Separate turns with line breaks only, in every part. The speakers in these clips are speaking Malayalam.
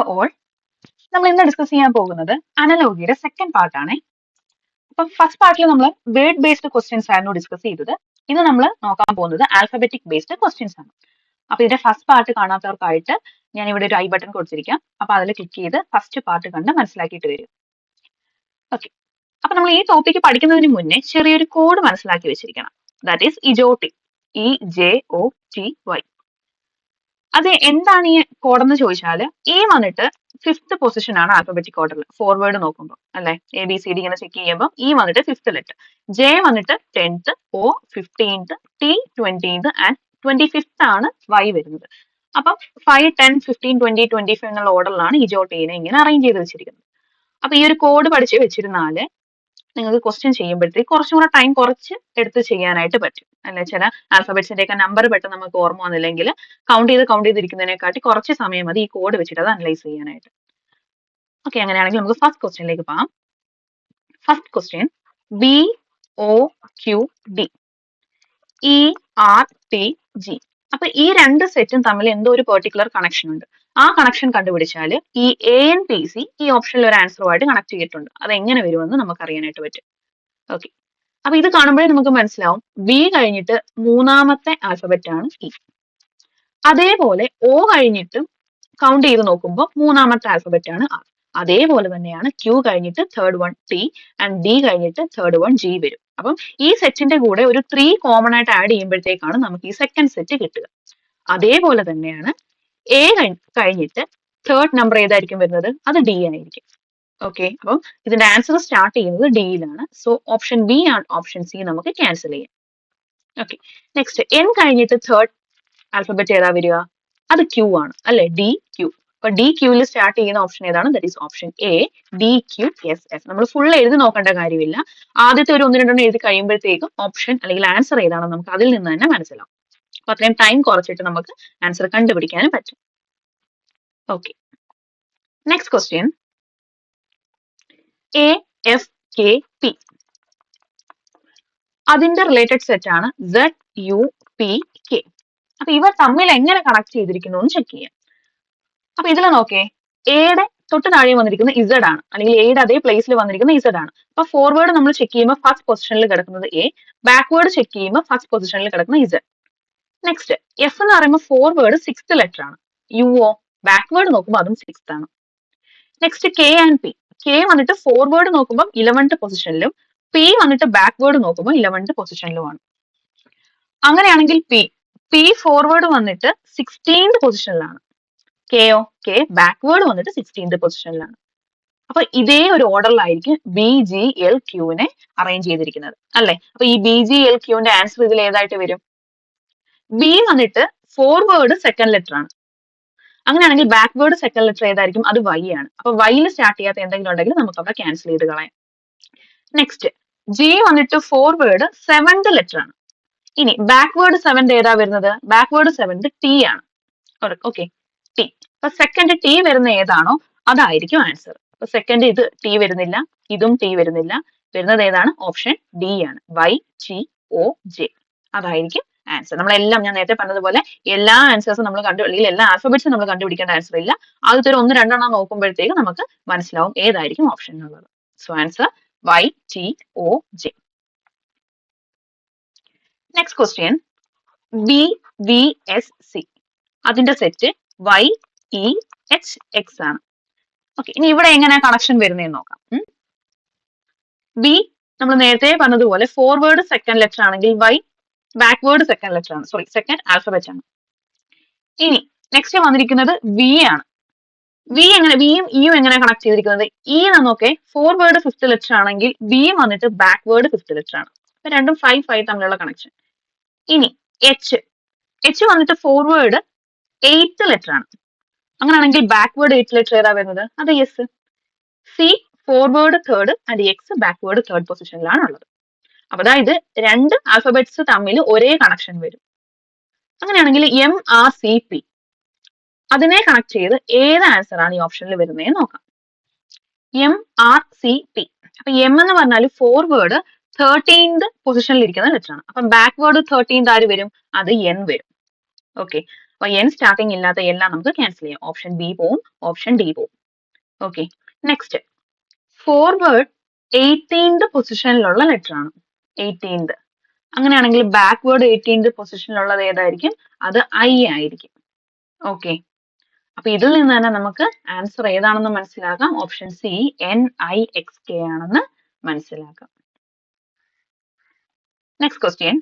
ഹലോ ഓൾ, നമ്മൾ ഇന്ന് ഡിസ്കസ് ചെയ്യാൻ പോകുന്നത് അനലോഗിയുടെ സെക്കൻഡ് പാർട്ടാണ്. അപ്പൊ ഫസ്റ്റ് പാർട്ടിൽ നമ്മൾ വേർഡ് ബേസ്ഡ് ക്വസ്റ്റ്യൻസ് ആയിരുന്നു ഡിസ്കസ് ചെയ്തത്. ഇന്ന് നമ്മൾ നോക്കാൻ പോകുന്നത് ആൽഫബറ്റിക് ബേസ്ഡ് ക്വസ്റ്റ്യൻസ് ആണ്. അപ്പൊ ഇതിന്റെ ഫസ്റ്റ് പാർട്ട് കാണാത്തവർക്കായിട്ട് ഞാൻ ഇവിടെ ഒരു ഐ ബട്ടൺ കൊടുത്തിരിക്കാം. അപ്പൊ അതിൽ ക്ലിക്ക് ചെയ്ത് ഫസ്റ്റ് പാർട്ട് കണ്ട് മനസ്സിലാക്കിയിട്ട് വരും. ഓക്കെ, അപ്പൊ നമ്മൾ ഈ ടോപ്പിക്ക് പഠിക്കുന്നതിന് മുന്നേ ചെറിയൊരു കോഡ് മനസ്സിലാക്കി വെച്ചിരിക്കണം. ദാറ്റ് ഈസ് ഇജോടി, EJOTY. അത് എന്താണ് ഈ കോഡ് എന്ന് ചോദിച്ചാൽ, ഈ വന്നിട്ട് ഫിഫ്ത്ത് പൊസിഷൻ ആണ് ആൽഫബറ്റിക് ഓർഡറിൽ ഫോർവേഡ് നോക്കുമ്പോൾ, അല്ലെ? ABCD ഇങ്ങനെ ചെക്ക് ചെയ്യുമ്പോൾ ഈ വന്നിട്ട് ഫിഫ്ത്ത് ലെറ്റർ, J വന്നിട്ട് 10th, O 15th, T 20th and 25th ആണ് Y വരുന്നത്. അപ്പം 5, 10, 15, 20, 25 എന്നുള്ള ഓർഡറിലാണ് ഇജോട്ടീനെ ഇങ്ങനെ അറേഞ്ച് ചെയ്ത് വെച്ചിരിക്കുന്നത്. അപ്പൊ ഈ ഒരു കോഡ് പഠിച്ച് വെച്ചിരുന്നാല് നിങ്ങൾക്ക് ക്വസ്റ്റ്യൻ ചെയ്യുമ്പോഴത്തേക്ക് കുറച്ചും കൂടെ ടൈം കുറച്ച് എടുത്ത് ചെയ്യാനായിട്ട് പറ്റും, അല്ലെ? ചില ആൽഫബറ്റ്സിന്റെ ഒക്കെ നമ്പർ പെട്ടെന്ന് നമുക്ക് ഓർമ്മ വന്നില്ലെങ്കിൽ കൗണ്ട് ചെയ്തിരിക്കുന്നതിനെക്കാട്ടി കുറച്ച് സമയം മതി ഈ കോഡ് വെച്ചിട്ട് അത് അനലൈസ് ചെയ്യാനായിട്ട്. ഓക്കെ, അങ്ങനെയാണെങ്കിൽ നമുക്ക് ഫസ്റ്റ് ക്വസ്റ്റ്യനിലേക്ക് പോകാം. First question, BOQD ERTG. അപ്പൊ ഈ രണ്ട് സെറ്റും തമ്മിൽ എന്തോ ഒരു പെർട്ടിക്കുലർ കണക്ഷൻ ഉണ്ട്. ആ കണക്ഷൻ കണ്ടുപിടിച്ചാൽ ഈ ANPC ഈ ഓപ്ഷനിൽ ഒരു ആൻസറുമായിട്ട് കണക്ട് ചെയ്തിട്ടുണ്ട്. അത് എങ്ങനെ വരുമെന്ന് നമുക്ക് അറിയാനായിട്ട് പറ്റും. ഓക്കെ, അപ്പൊ ഇത് കാണുമ്പോഴേ നമുക്ക് മനസ്സിലാവും B കഴിഞ്ഞിട്ട് മൂന്നാമത്തെ ആൽഫബറ്റ് ആണ് E. അതേപോലെ O കഴിഞ്ഞിട്ടും കൗണ്ട് ചെയ്ത് നോക്കുമ്പോൾ മൂന്നാമത്തെ ആൽഫബറ്റ് ആണ് R. അതേപോലെ തന്നെയാണ് Q കഴിഞ്ഞിട്ട് third one T and D കഴിഞ്ഞിട്ട് തേർഡ് വൺ G വരും. അപ്പം ഈ സെറ്റിന്റെ കൂടെ ഒരു 3 കോമൺ ആയിട്ട് ആഡ് ചെയ്യുമ്പോഴത്തേക്കാണ് നമുക്ക് ഈ സെക്കൻഡ് സെറ്റ് കിട്ടുക. അതേപോലെ തന്നെയാണ് A കഴിഞ്ഞിട്ട് തേർഡ് നമ്പർ ഏതായിരിക്കും വരുന്നത്? അത് D ആയിരിക്കും. ഓക്കെ, അപ്പം ഇതിന്റെ ആൻസർ സ്റ്റാർട്ട് ചെയ്യുന്നത് ഡിയിലാണ്. So option B and option C നമുക്ക് ക്യാൻസൽ ചെയ്യാം. ഓക്കെ, നെക്സ്റ്റ് N കഴിഞ്ഞിട്ട് തേർഡ് ആൽഫബറ്റ് ഏതാ വരിക? അത് Q ആണ്, അല്ലെ? DQ. അപ്പൊ DQയിൽ സ്റ്റാർട്ട് ചെയ്യുന്ന ഓപ്ഷൻ ഏതാണ്? That is option A, DQSF. നമ്മൾ ഫുൾ എഴുതി നോക്കേണ്ട കാര്യമില്ല. ആദ്യത്തെ ഒരു 1-2 എഴുതി കഴിയുമ്പോഴത്തേക്കും ഓപ്ഷൻ അല്ലെങ്കിൽ ആൻസർ ഏതാണെന്ന് നമുക്ക് അതിൽ നിന്ന് തന്നെ മനസ്സിലാവും. അപ്പൊ അത്രയും ടൈം കുറച്ചിട്ട് നമുക്ക് ആൻസർ കണ്ടുപിടിക്കാനും പറ്റും. Okay, next question, AFKP. അതിന്റെ റിലേറ്റഡ് സെറ്റ് ആണ് ZUPK. അപ്പൊ ഇവ തമ്മിൽ എങ്ങനെ കണക്ട് ചെയ്തിരിക്കുന്നു എന്ന് ചെക്ക് ചെയ്യാം. അപ്പൊ ഇതിൽ നോക്കേ, എയുടെ തൊട്ട് താഴെ വന്നിരിക്കുന്ന Z ആണ്, അല്ലെങ്കിൽ എയുടെ അതേ പ്ലേസിൽ വന്നിരിക്കുന്ന Z ആണ്. അപ്പൊ ഫോർവേഡ് നമ്മൾ ചെക്ക് ചെയ്യുമ്പോൾ ഫസ്റ്റ് പൊസിഷനിൽ കിടക്കുന്നത് A, ബാക്ക്വേർഡ് ചെക്ക് ചെയ്യുമ്പോൾ ഫസ്റ്റ് പൊസിഷനിൽ കിടക്കുന്ന Z. നെക്സ്റ്റ് F എന്ന് പറയുമ്പോൾ ഫോർവേഡ് 6th ലെറ്റർ ആണ്. UO ബാക്ക്വേർഡ് നോക്കുമ്പോൾ അതും 6th ആണ്. Next K and P. K വന്നിട്ട് ഫോർവേഡ് നോക്കുമ്പോൾ 11th പൊസിഷനിലും P വന്നിട്ട് ബാക്ക്വേർഡ് നോക്കുമ്പോൾ 11th പൊസിഷനിലുമാണ്. അങ്ങനെയാണെങ്കിൽ P ഫോർവേഡ് വന്നിട്ട് 16th പൊസിഷനിലാണ്. K ബാക്ക്വേർഡ് വന്നിട്ട് 16th പൊസിഷനിലാണ്. അപ്പൊ ഇതേ ഒരു ഓർഡറിലായിരിക്കും BGLQനെ അറേഞ്ച് ചെയ്തിരിക്കുന്നത്, അല്ലെ? അപ്പൊ ഈ BGLQന്റെ ആൻസർ ഇതിൽ ഏതായിട്ട് വരും? B വന്നിട്ട് ഫോർവേഡ് സെക്കൻഡ് ലെറ്റർ ആണ്. അങ്ങനെയാണെങ്കിൽ ബാക്ക്വേർഡ് സെക്കൻഡ് ലെറ്റർ ഏതായിരിക്കും? അത് Y ആണ്. അപ്പൊ Yയിൽ സ്റ്റാർട്ട് ചെയ്യാത്ത എന്തെങ്കിലും ഉണ്ടെങ്കിൽ നമുക്ക് അവിടെ ക്യാൻസൽ ചെയ്ത് കളയാം. നെക്സ്റ്റ് G വന്നിട്ട് ഫോർവേഡ് 7th ലെറ്റർ ആണ്. ഇനി ബാക്ക്വേർഡ് 7th ഏതാ വരുന്നത്? ബാക്ക്വേർഡ് 7th T ആണ്. Okay, T. അപ്പൊ സെക്കൻഡ് T വരുന്ന ഏതാണോ അതായിരിക്കും ആൻസർ. അപ്പൊ സെക്കൻഡ് ഇത് T വരുന്നില്ല, ഇതും T വരുന്നില്ല. വരുന്നത് ഏതാണ്? ഓപ്ഷൻ D ആണ്, YGOJ. അതായിരിക്കും ആൻസർ. നമ്മളെല്ലാം ഞാൻ നേരത്തെ പറഞ്ഞതുപോലെ എല്ലാ ആൻസേഴ്സും നമ്മൾ അല്ലെങ്കിൽ എല്ലാ ആൽഫബറ്റ്സും നമ്മൾ കണ്ടുപിടിക്കേണ്ട ആൻസർ ഇല്ല. ആദ്യത്തെ ഒരു 1-2 നോക്കുമ്പോഴത്തേക്ക് നമുക്ക് മനസ്സിലാവും ഏതായിരിക്കും ഓപ്ഷൻ എന്നുള്ളത്. So answer YTOJ. Next question, BVSC. അതിന്റെ സെറ്റ് YEHX ആണ്. ഓക്കെ, ഇനി ഇവിടെ എങ്ങനെ കണക്ഷൻ വരുന്നതെന്ന് നോക്കാം. B നമ്മൾ നേരത്തെ പറഞ്ഞതുപോലെ ഫോർവേഡ് സെക്കൻഡ് ലെറ്റർ ആണെങ്കിൽ Y ബാക്ക്വേർഡ് സെക്കൻഡ് ലെറ്റർ ആണ്, സോറി സെക്കൻഡ് ആൽഫബറ്റ് ആണ്. ഇനി നെക്സ്റ്റ് വന്നിരിക്കുന്നത് V ആണ്. Vയും Eയും എങ്ങനെ കണക്ട് ചെയ്തിരിക്കുന്നത്? E എന്നൊക്കെ ഫോർവേഡ് 5th ലെറ്റർ ആണെങ്കിൽ B വന്നിട്ട് ബാക്ക്വേർഡ് 5th ലെറ്റർ ആണ്. അപ്പൊ രണ്ടും 5 തമ്മിലുള്ള കണക്ഷൻ. ഇനി H വന്നിട്ട് ഫോർവേഡ് 8th ലെറ്റർ ആണ്. അങ്ങനെയാണെങ്കിൽ ബാക്ക്വേർഡ് 8th ലെറ്റർ ഏതാ വരുന്നത്? അത് S. C forward 3rd and X backward 3rd പൊസിഷനിലാണ് ഉള്ളത്. അപ്പൊ അതായത് രണ്ട് ആൽഫബറ്റ്സ് തമ്മിൽ ഒരേ കണക്ഷൻ വരും. അങ്ങനെയാണെങ്കിൽ MRCP അതിനെ കണക്ട് ചെയ്ത് ഏത് ആൻസർ ആണ് ഈ ഓപ്ഷനിൽ വരുന്നത് നോക്കാം. MRCP. അപ്പൊ M എന്ന് പറഞ്ഞാൽ ഫോർവേഡ് 13th പൊസിഷനിൽ ഇരിക്കുന്ന ലെറ്റർ ആണ്. അപ്പം ബാക്ക്വേർഡ് 13th ആര് വരും? അത് N വരും. ഓക്കെ, അപ്പൊ എൻ സ്റ്റാർട്ടിങ് ഇല്ലാത്ത എല്ലാം നമുക്ക് ക്യാൻസൽ ചെയ്യാം. ഓപ്ഷൻ ബി പോവും, ഓപ്ഷൻ ഡി പോവും. ഓക്കെ, നെക്സ്റ്റ് ഫോർവേഡ് 18th പൊസിഷനിലുള്ള ലെറ്റർ ആണ്. 18th. അങ്ങനെയാണെങ്കിൽ ബാക്ക്വേർഡ് 18th പൊസിഷനിലുള്ളത് ഏതായിരിക്കും? അത് ഐ ആയിരിക്കും. ഓക്കെ, അപ്പൊ ഇതിൽ നിന്ന് തന്നെ നമുക്ക് ആൻസർ ഏതാണെന്ന് മനസ്സിലാക്കാം. ഓപ്ഷൻ സി NIXK ആണെന്ന് മനസ്സിലാക്കാം. Next question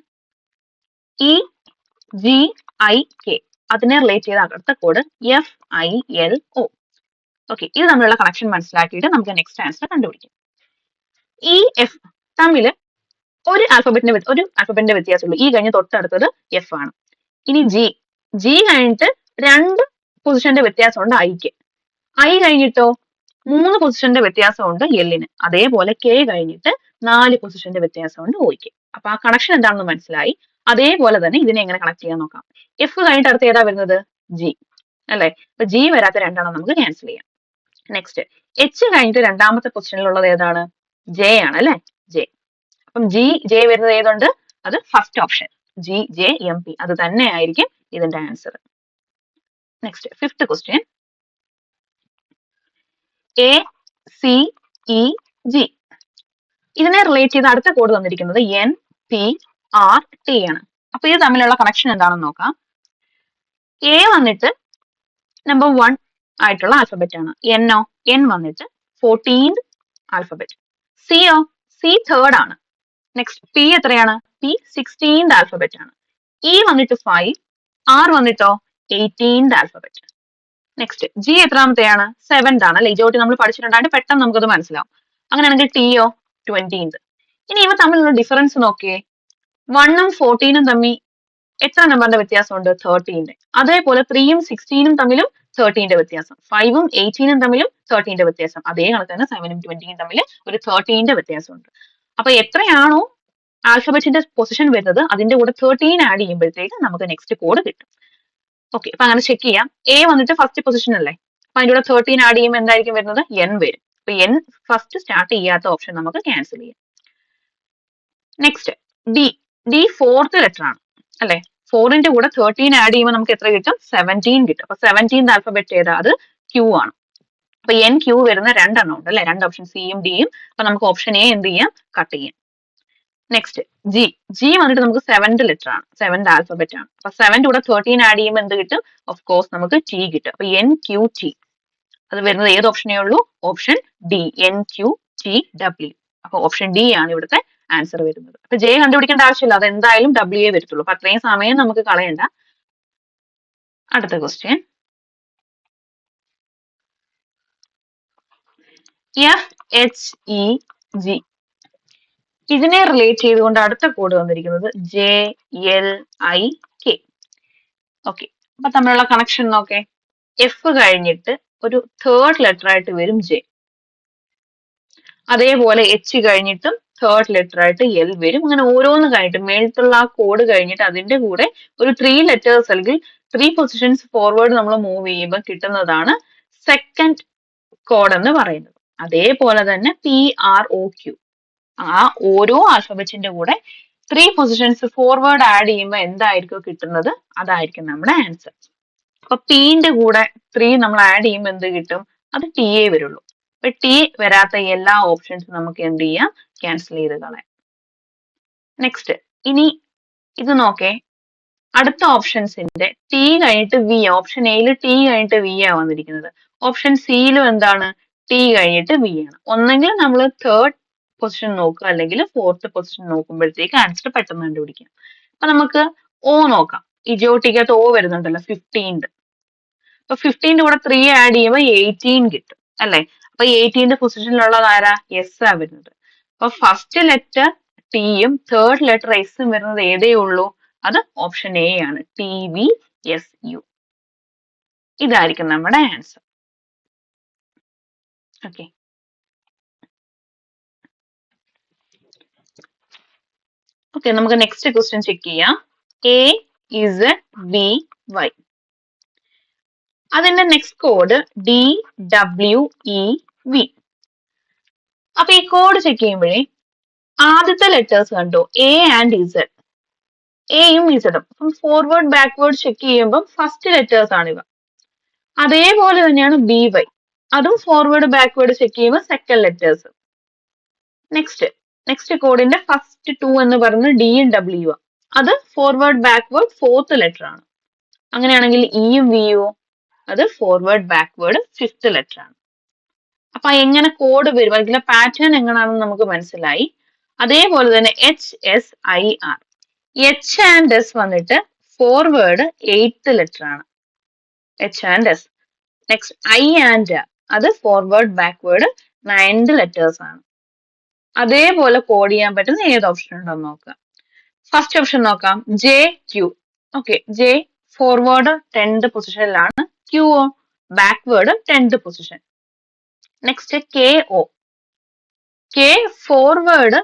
EGIK. അതിനെ റിലേറ്റ് ചെയ്ത അടുത്ത കോഡ് FILO. ഓക്കെ, ഇത് തമ്മിലുള്ള കണക്ഷൻ മനസ്സിലാക്കിയിട്ട് നമുക്ക് നെക്സ്റ്റ് ആൻസർ കണ്ടുപിടിക്കാം. ഈ എഫ് തമ്മിൽ ഒരു ആൽഫബറ്റിന്റെ വ്യത്യാസമുള്ളൂ. ഈ കഴിഞ്ഞ് തൊട്ടടുത്തത് എഫ് ആണ്. ഇനി ജി കഴിഞ്ഞിട്ട് 2 പൊസിഷന്റെ വ്യത്യാസമുണ്ട് ഐക്ക്. ഐ കഴിഞ്ഞിട്ടോ 3 പൊസിഷന്റെ വ്യത്യാസമുണ്ട് എല്ലിന്. അതേപോലെ കെ കഴിഞ്ഞിട്ട് 4 പൊസിഷന്റെ വ്യത്യാസമുണ്ട് ഒയ്ക്ക്. അപ്പൊ ആ കണക്ഷൻ എന്താണെന്ന് മനസ്സിലായി. അതേപോലെ തന്നെ ഇതിനെ എങ്ങനെ കണക്ട് ചെയ്യാൻ നോക്കാം. എഫ് കഴിഞ്ഞിട്ട് അടുത്ത് ഏതാ വരുന്നത്? ജി അല്ലെ. അപ്പൊ ജി വരാത്ത രണ്ടെണ്ണം നമുക്ക് ക്യാൻസൽ ചെയ്യാം. നെക്സ്റ്റ് എച്ച് കഴിഞ്ഞിട്ട് രണ്ടാമത്തെ പൊസിഷനിലുള്ളത് ഏതാണ്? ജെ ആണ് അല്ലെ, ജെ. അപ്പം ജെ വരുന്നത് ഏതുണ്ട്? അത് ഫസ്റ്റ് ഓപ്ഷൻ GJMP. അത് തന്നെ ആയിരിക്കും ഇതിന്റെ answer. Next fifth question ACEG. ഇതിനെ റിലേറ്റ് ചെയ്ത് അടുത്ത കോഡ് തന്നിരിക്കുന്നത് NPRT ആണ്. അപ്പൊ ഇത് തമ്മിലുള്ള കണക്ഷൻ എന്താണെന്ന് നോക്കാം. എ വന്നിട്ട് നമ്പർ 1 ആയിട്ടുള്ള ആൽഫബറ്റ് ആണ്. എൻ വന്നിട്ട് 14th ആൽഫബറ്റ്. സി തേർഡ് ആണ്. നെക്സ്റ്റ് പി എത്രയാണ്? പി 16th ആൽഫബറ്റ് ആണ്. ഇ വന്നിട്ട് 5, ആർ വന്നിട്ടോ 18th alphabet. Next G എത്രാമത്തെയാണ്? 7th ആണ് അല്ലെ. ഇജോട്ടി നമ്മൾ പഠിച്ചിട്ടുണ്ടായിട്ട് പെട്ടെന്ന് നമുക്കത് മനസ്സിലാവും. അങ്ങനെയാണെങ്കിൽ ടിയോ 20th. ഇനി ഇവ തമ്മിലുള്ള ഡിഫറൻസ് നോക്കിയേ. 1ഉം 14ഉം തമ്മിൽ എത്ര നമ്പറിന്റെ വ്യത്യാസമുണ്ട്? 13. അതേപോലെ 3ഉം 16ഉം തമ്മിലും 13ന്റെ വ്യത്യാസം. 5ഉം 18ഉം തമ്മിലും 13ന്റെ വ്യത്യാസം. അതേ കണക്ക് തന്നെ 7ഉം 20ഉം തമ്മിൽ ഒരു 13ന്റെ വ്യത്യാസമുണ്ട്. അപ്പൊ എത്രയാണോ ആൽഫബറ്റിന്റെ പൊസിഷൻ വരുന്നത് അതിന്റെ കൂടെ 13 ആഡ് ചെയ്യുമ്പോഴത്തേക്ക് നമുക്ക് നെക്സ്റ്റ് കോഡ് കിട്ടും. ഓക്കെ, അപ്പൊ അങ്ങനെ ചെക്ക് ചെയ്യാം. എ വന്നിട്ട് ഫസ്റ്റ് പൊസിഷൻ അല്ലേ. അപ്പൊ അതിന്റെ കൂടെ 13 ആഡ് ചെയ്യുമ്പോൾ എന്തായിരിക്കും വരുന്നത്? എൻ വരും. അപ്പൊ എൻ ഫസ്റ്റ് സ്റ്റാർട്ട് ചെയ്യാത്ത ഓപ്ഷൻ നമുക്ക് ക്യാൻസൽ ചെയ്യാം. നെക്സ്റ്റ് ഡി ഫോർത്ത് ലെറ്റർ ആണ് അല്ലെ. 4ന്റെ കൂടെ 13 ആഡ് ചെയ്യുമ്പോൾ നമുക്ക് എത്ര കിട്ടും? 17 കിട്ടും. അപ്പൊ 17th ആൽഫബറ്റ് ഏതാ? അത് ക്യൂ ആണ്. അപ്പൊ എൻ ക്യൂ വരുന്ന രണ്ടെണ്ണം ഉണ്ട് അല്ലെ, രണ്ട് ഓപ്ഷൻ സിയും ഡിയും. അപ്പൊ നമുക്ക് ഓപ്ഷൻ എ എന്ത് ചെയ്യാം? കട്ട് ചെയ്യാം. നെക്സ്റ്റ് ജി വന്നിട്ട് നമുക്ക് 7th ലെറ്റർ ആണ്, 7th ആൽഫബറ്റ് ആണ്. അപ്പൊ 7ന്റെ കൂടെ 13 ആഡ് ചെയ്യുമ്പോൾ എന്ത് കിട്ടും? ഓഫ് കോഴ്സ് നമുക്ക് ടി കിട്ടും. അപ്പൊ NQT. അത് വരുന്നത് ഏത് ഓപ്ഷനേ ഉള്ളൂ? Option D, NQTW. അപ്പൊ ഓപ്ഷൻ ഡി ആണ് ഇവിടുത്തെ ആൻസർ വരുന്നത്. അപ്പൊ ജെ കണ്ടുപിടിക്കേണ്ട ആവശ്യമില്ല, അത് എന്തായാലും W വരത്തുള്ളൂ. അപ്പൊ അത്രയും സമയം നമുക്ക് കളയണ്ട. അടുത്ത ക്വസ്റ്റ്യൻ FHEG. ഇതിനെ റിലേറ്റ് ചെയ്തുകൊണ്ട് അടുത്ത കോഡ് വന്നിരിക്കുന്നത് JLIK. ഓക്കെ, അപ്പൊ തമ്മിലുള്ള കണക്ഷൻ നോക്കേ. എഫ് കഴിഞ്ഞിട്ട് ഒരു തേർഡ് ലെറ്റർ ആയിട്ട് വരും ജെ. അതേപോലെ എച്ച് കഴിഞ്ഞിട്ടും തേർഡ് ലെറ്റർ ആയിട്ട് എൽ വരും. അങ്ങനെ ഓരോന്ന് കഴിഞ്ഞിട്ട് മേളത്തുള്ള ആ കോഡ് കഴിഞ്ഞിട്ട് അതിന്റെ കൂടെ ഒരു 3 ലെറ്റേഴ്സ് അല്ലെങ്കിൽ 3 പൊസിഷൻസ് ഫോർവേഡ് നമ്മൾ മൂവ് ചെയ്യുമ്പോൾ കിട്ടുന്നതാണ് സെക്കൻഡ് കോഡ് എന്ന് പറയുന്നത്. അതേപോലെ തന്നെ PROQ. ആ ഓരോ ആൽഫബറ്റിന്റെ കൂടെ 3 പൊസിഷൻസ് ഫോർവേഡ് ആഡ് ചെയ്യുമ്പോൾ എന്തായിരിക്കും കിട്ടുന്നത്? അതായിരിക്കും നമ്മുടെ ആൻസർ. അപ്പൊ പിന്റെ കൂടെ 3 നമ്മൾ ആഡ് ചെയ്യുമ്പോൾ എന്ത് കിട്ടും? അത് TA വരുള്ളൂ. അപ്പൊ ടി വരാത്ത എല്ലാ ഓപ്ഷൻസും നമുക്ക് എന്ത് ചെയ്യാം? ക്യാൻസൽ ചെയ്ത് കളയാം. നെക്സ്റ്റ് ഇനി ഇത് നോക്കേ. അടുത്ത ഓപ്ഷൻസിന്റെ ടി കഴിഞ്ഞിട്ട് വി. ഓപ്ഷൻ എയിൽ ടി കഴിഞ്ഞിട്ട് വി ആ വന്നിരിക്കുന്നത്. ഓപ്ഷൻ സിയിലും എന്താണ്? ടി കഴിഞ്ഞിട്ട് വി ആണ്. ഒന്നെങ്കിൽ നമ്മൾ തേർഡ് പൊസിഷൻ നോക്കുക, അല്ലെങ്കിൽ ഫോർത്ത് പൊസിഷൻ നോക്കുമ്പോഴത്തേക്ക് ആൻസർ പെട്ടെന്ന് കണ്ടുപിടിക്കാം. അപ്പൊ നമുക്ക് ഓ നോക്കാം. ഇജോട്ടിക്കകത്ത് ഓ വരുന്നുണ്ടല്ലോ, 15th. അപ്പൊ 15ന്റെ കൂടെ 3 ആഡ് ചെയ്യുമ്പോൾ 18 കിട്ടും അല്ലെ. അപ്പൊ 18th പൊസിഷനിലുള്ളത് ആരാ? എസ് ആ വരുന്നത്. അപ്പൊ ഫസ്റ്റ് ലെറ്റർ ടിയും തേർഡ് ലെറ്റർ എസും വരുന്നത് ഏതേ ഉള്ളൂ? അത് ഓപ്ഷൻ എ ആണ്, TVSU. ഇതായിരിക്കും നമ്മുടെ ആൻസർ. ഓക്കെ, നമുക്ക് നെക്സ്റ്റ് ക്വസ്റ്റ്യൻ ചെക്ക് ചെയ്യാം. AZBY. അതിന്റെ നെക്സ്റ്റ് കോഡ് DWEV. അപ്പൊ ഈ കോഡ് ചെക്ക് ചെയ്യുമ്പോഴേ ആദ്യത്തെ ലെറ്റേഴ്സ് കണ്ടോ? A and Z. എയും ഇസഡും. അപ്പം ഫോർവേഡ് ബാക്ക്വേർഡ് ചെക്ക് ചെയ്യുമ്പോൾ ഫസ്റ്റ് ലെറ്റേഴ്സ് ആണ് ഇവ. അതേപോലെ തന്നെയാണ് ബി വൈ, അതും ഫോർവേഡ് ബാക്ക്വേർഡ് ചെക്ക് ചെയ്യുമ്പോൾ സെക്കൻഡ് ലെറ്റേഴ്സ്. നെക്സ്റ്റ് കോഡിന്റെ ഫസ്റ്റ് 2 എന്ന് പറയുന്നത് ഡിയും ഡബ്ല്യു ആണ്. അത് ഫോർവേഡ് ബാക്ക്വേർഡ് ഫോർത്ത് ലെറ്റർ ആണ്. അങ്ങനെയാണെങ്കിൽ ഇയും വിയും അത് ഫോർവേഡ് ബാക്ക്വേർഡ് ഫിഫ്ത്ത് ലെറ്റർ ആണ്. അപ്പൊ എങ്ങനെ കോഡ് വരും, അല്ലെങ്കിൽ പാറ്റേൺ എങ്ങനെയാണെന്ന് നമുക്ക് മനസ്സിലായി. അതേപോലെ തന്നെ H S I R, H and S വന്നിട്ട് ഫോർവേഡ് എയ്ത്ത് ലെറ്റർ ആണ്, H and S. Next I and R, അത് ഫോർവേഡ് ബാക്ക്വേർഡ് 9th ലെറ്റേഴ്സ് ആണ്. അതേപോലെ കോഡ് ചെയ്യാൻ പറ്റുന്ന ഏത് ഓപ്ഷൻ ഉണ്ടോ എന്ന് നോക്കാം. ഫസ്റ്റ് ഓപ്ഷൻ നോക്കാം, J Q. Okay, J forward 10th പൊസിഷനിലാണ്, Q backward 10th position. Next K O, K forward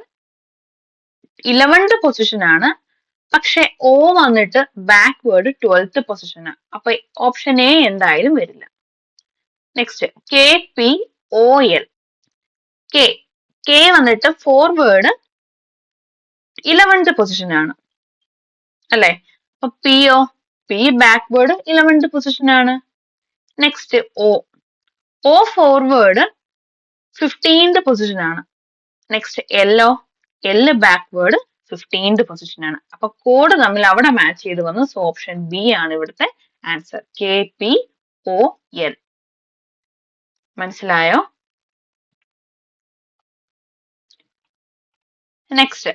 11th position ആണ്, പക്ഷെ ഒ വന്നിട്ട് ബാക്ക്വേർഡ് 12th പൊസിഷൻ ആണ്. അപ്പൊ ഓപ്ഷൻ എ എന്തായാലും വരില്ല. Next K P O L, K വന്നിട്ട് ഫോർവേഡ് 11th പൊസിഷൻ ആണ് അല്ലെ, അപ്പൊ പി ബാക്ക്വേർഡ് 11th പൊസിഷൻ ആണ്. Next O forward 15th position ആണ്. Next L backward 15th position ആണ്. അപ്പൊ കോഡ് തമ്മിൽ അവിടെ മാച്ച് ചെയ്ത് വന്നു. സോ ഓപ്ഷൻ ബി ആണ് ഇവിടുത്തെ answer, K P O L. മനസ്സിലായോ? നെക്സ്റ്റ്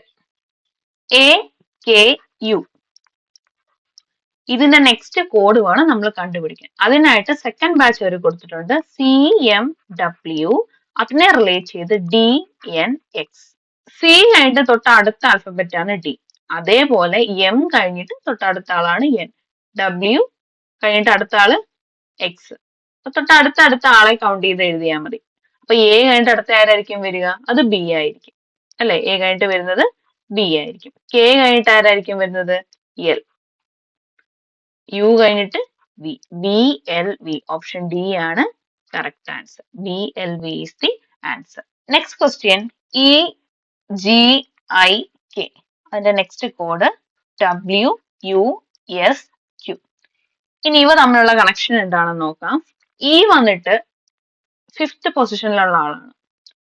എ കെ യു, ഇതിന്റെ നെക്സ്റ്റ് കോഡ് വേണം നമ്മൾ കണ്ടുപിടിക്കാൻ. അതിനായിട്ട് സെക്കൻഡ് ബാച്ച് വരെ കൊടുത്തിട്ടുണ്ട്, സി എം ഡബ്ല്യു, അതിനെ റിലേറ്റ് ചെയ്ത് ഡി എൻ എക്സ്. സി കഴിഞ്ഞിട്ട് തൊട്ട് അടുത്ത ആൽഫബറ്റ് ആണ് ഡി, അതേപോലെ എം കഴിഞ്ഞിട്ട് തൊട്ടടുത്ത ആളാണ് എൻ, ഡബ്ല്യു കഴിഞ്ഞിട്ട് അടുത്ത ആള് എക്സ്. തൊട്ടടുത്ത ആളെ കൗണ്ട് ചെയ്ത് എഴുതിയാൽ മതി. അപ്പൊ എ കഴിഞ്ഞിട്ട് അടുത്ത ആരായിരിക്കും വരിക, അത് ബി ആയിരിക്കും അല്ലെ, എ കഴിഞ്ഞിട്ട് വരുന്നത് ബി ആയിരിക്കും. കെ കഴിഞ്ഞിട്ട് ആരായിരിക്കും വരുന്നത്, എൽ. യു കഴിഞ്ഞിട്ട് V, B L V. Option D ആണ് correct answer, B L V is the answer. Next question, E G I K, അതിന്റെ next code W U S Q. ഇനി ഇവ തമ്മിലുള്ള കണക്ഷൻ എന്താണെന്ന് നോക്കാം. ഇ വന്നിട്ട് 5th പൊസിഷനിലുള്ള ആളാണ്,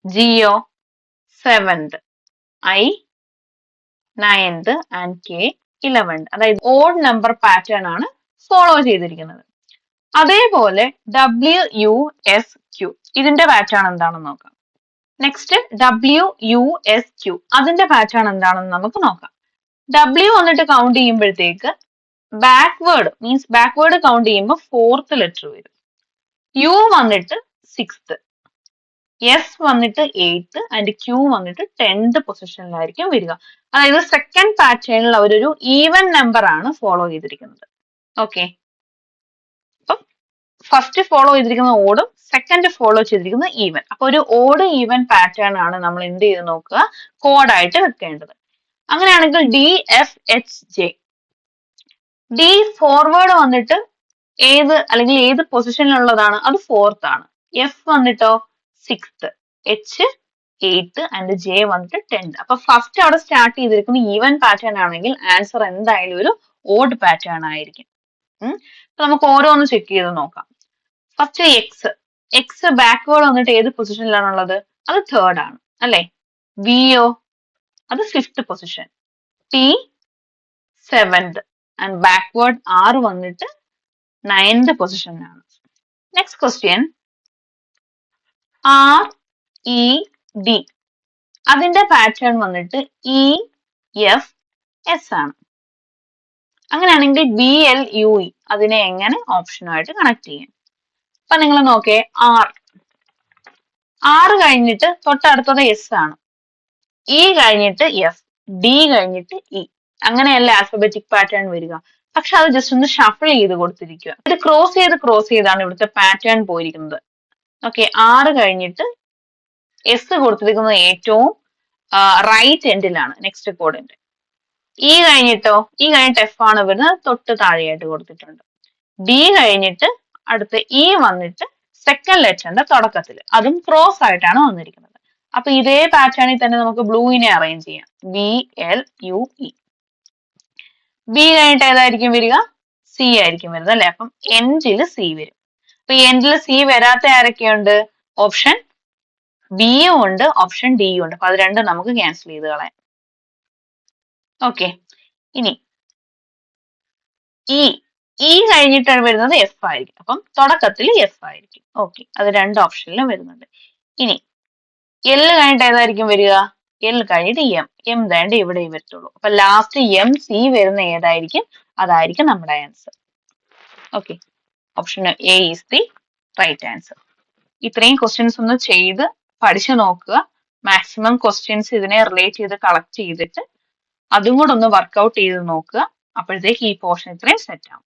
Jio 7th, I 9th and K 11th. അതായത് ഓഡ് നമ്പർ പാറ്റേൺ ആണ് ഫോളോ ചെയ്തിരിക്കുന്നത്. അതേപോലെ ഡബ്ല്യു യു എസ് ക്യു, ഇതിന്റെ പാറ്റേൺ എന്താണെന്ന് നോക്കാം. Next W U S Q, അതിന്റെ പാറ്റേൺ എന്താണെന്ന് നമുക്ക് നോക്കാം. ഡബ്ല്യു വന്നിട്ട് കൗണ്ട് ചെയ്യുമ്പോഴത്തേക്ക് ബാക്ക്വേർഡ് കൗണ്ട് ചെയ്യുമ്പോൾ 4th ലെറ്റർ വരും. യു വന്നിട്ട് 6th, എസ് വന്നിട്ട് 8th ആൻഡ് ക്യൂ വന്നിട്ട് 10th പൊസിഷനിലായിരിക്കും വരിക. അതായത് സെക്കൻഡ് പാറ്റേണിൽ അവരൊരു ഈവൻ നമ്പർ ആണ് ഫോളോ ചെയ്തിരിക്കുന്നത്. ഓക്കെ, അപ്പം ഫസ്റ്റ് ഫോളോ ചെയ്തിരിക്കുന്ന ഓടും സെക്കൻഡ് ഫോളോ ചെയ്തിരിക്കുന്നത് ഈവൻ. അപ്പൊ ഒരു ഓഡ് ഈവൻ പാറ്റേൺ ആണ് നമ്മൾ എന്ത് ചെയ്ത് നോക്കുക, കോഡായിട്ട് വെക്കേണ്ടത്. അങ്ങനെയാണെങ്കിൽ D F H J, D forward വന്നിട്ട് ഏത് പൊസിഷനിലുള്ളതാണ്, അത് 4th ആണ്. എഫ് വന്നിട്ടോ 6th, H 8th and J വന്നിട്ട് 10th. അപ്പൊ ഫസ്റ്റ് അവിടെ സ്റ്റാർട്ട് ചെയ്തിരിക്കുന്ന ഈവൻ പാറ്റേൺ ആണെങ്കിൽ ആൻസർ എന്തായാലും ഒരു ഓഡ് പാറ്റേൺ ആയിരിക്കും. അപ്പൊ നമുക്ക് ഓരോന്ന് ചെക്ക് ചെയ്ത് നോക്കാം. ഫസ്റ്റ് എക്സ് ബാക്ക്വേർഡ് വന്നിട്ട് ഏത് പൊസിഷനിലാണുള്ളത്, അത് 3rd ആണ് അല്ലെ. വിഒ അത് 5th position, T 7th and backward R വന്നിട്ട് 9th പൊസിഷനിലാണ്. Next question, R E D, അതിന്റെ പാറ്റേൺ വന്നിട്ട് ഇ എഫ് എസ് ആണ്. അങ്ങനെയാണെങ്കിൽ ബി എൽ യു ഇ, അതിനെ എങ്ങനെ ഓപ്ഷനുമായിട്ട് കണക്ട് ചെയ്യാം. അപ്പൊ നിങ്ങൾ നോക്കേ, ആർ കഴിഞ്ഞിട്ട് തൊട്ടടുത്തത് എസ് ആണ്, ഇ കഴിഞ്ഞിട്ട് എഫ്, ഡി കഴിഞ്ഞിട്ട് ഇ. അങ്ങനെയല്ല ആൽഫബറ്റിക് പാറ്റേൺ വരിക. പക്ഷെ അത് ജസ്റ്റ് ഒന്ന് ഷഫിൾ ചെയ്ത് കൊടുത്തിരിക്കുക. ഇത് ക്രോസ് ചെയ്താണ് ഇവിടുത്തെ പാറ്റേൺ പോയിരിക്കുന്നത്. ഓക്കെ, ആറ് കഴിഞ്ഞിട്ട് എസ് കൊടുത്തിരിക്കുന്നത് ഏറ്റവും റൈറ്റ് എൻഡിലാണ് നെക്സ്റ്റ് കോഡിന്റെ. ഇ കഴിഞ്ഞിട്ട് എഫ് ആണ് വരുന്നത്, തൊട്ട് താഴെയായിട്ട് കൊടുത്തിട്ടുണ്ട്. ഡി കഴിഞ്ഞിട്ട് അടുത്ത ഇ വന്നിട്ട് സെക്കൻഡ് ലെറ്ററിന്റെ തുടക്കത്തിൽ, അതും ക്രോസ് ആയിട്ടാണ് വന്നിരിക്കുന്നത്. അപ്പൊ ഇതേ പാറ്റേണിൽ തന്നെ നമുക്ക് ബ്ലൂവിനെ അറേഞ്ച് ചെയ്യാം, B L U E. B കഴിഞ്ഞിട്ട് ഏതായിരിക്കും വരിക? സി ആയിരിക്കും വരുന്നത് അല്ലെ. അപ്പം എൻഡിൽ സി വരും. അപ്പൊ എൻഡിൽ സി വരാത്ത ആരൊക്കെയുണ്ട്? ഓപ്ഷൻ ബിയും ഉണ്ട്, ഓപ്ഷൻ ഡിയും ഉണ്ട്. അപ്പൊ അത് രണ്ടും നമുക്ക് ക്യാൻസൽ ചെയ്ത് കളയാം. ഓക്കെ. ഇനി ഇ കഴിഞ്ഞിട്ടാണ് വരുന്നത് എഫ് ആയിരിക്കും. അപ്പം തുടക്കത്തിൽ എഫ് ആയിരിക്കും. ഓക്കെ, അത് രണ്ട് ഓപ്ഷനിലും വരുന്നുണ്ട്. ഇനി എൽ കഴിഞ്ഞിട്ട് ഏതായിരിക്കും വരിക? എൽ കഴിഞ്ഞിട്ട് എം വേണ്ട ഇവിടെ വരത്തുള്ളൂ. അപ്പൊ ലാസ്റ്റ് എം സി വരുന്ന ഏതായിരിക്കും? അതായിരിക്കും നമ്മുടെ answer. Okay, option A is the right answer. ഇത്രയും ക്വസ്റ്റ്യൻസ് ഒന്ന് ചെയ്ത് പഠിച്ചു നോക്കുക. മാക്സിമം ക്വസ്റ്റ്യൻസ് ഇതിനെ റിലേറ്റ് ചെയ്ത് കളക്ട് ചെയ്തിട്ട് അതും കൂടെ ഒന്ന് വർക്ക്ഔട്ട് ചെയ്ത് നോക്കുക. അപ്പോഴത്തേക്ക് ഈ പോർഷൻ ഇത്രയും സെറ്റ് ആവും.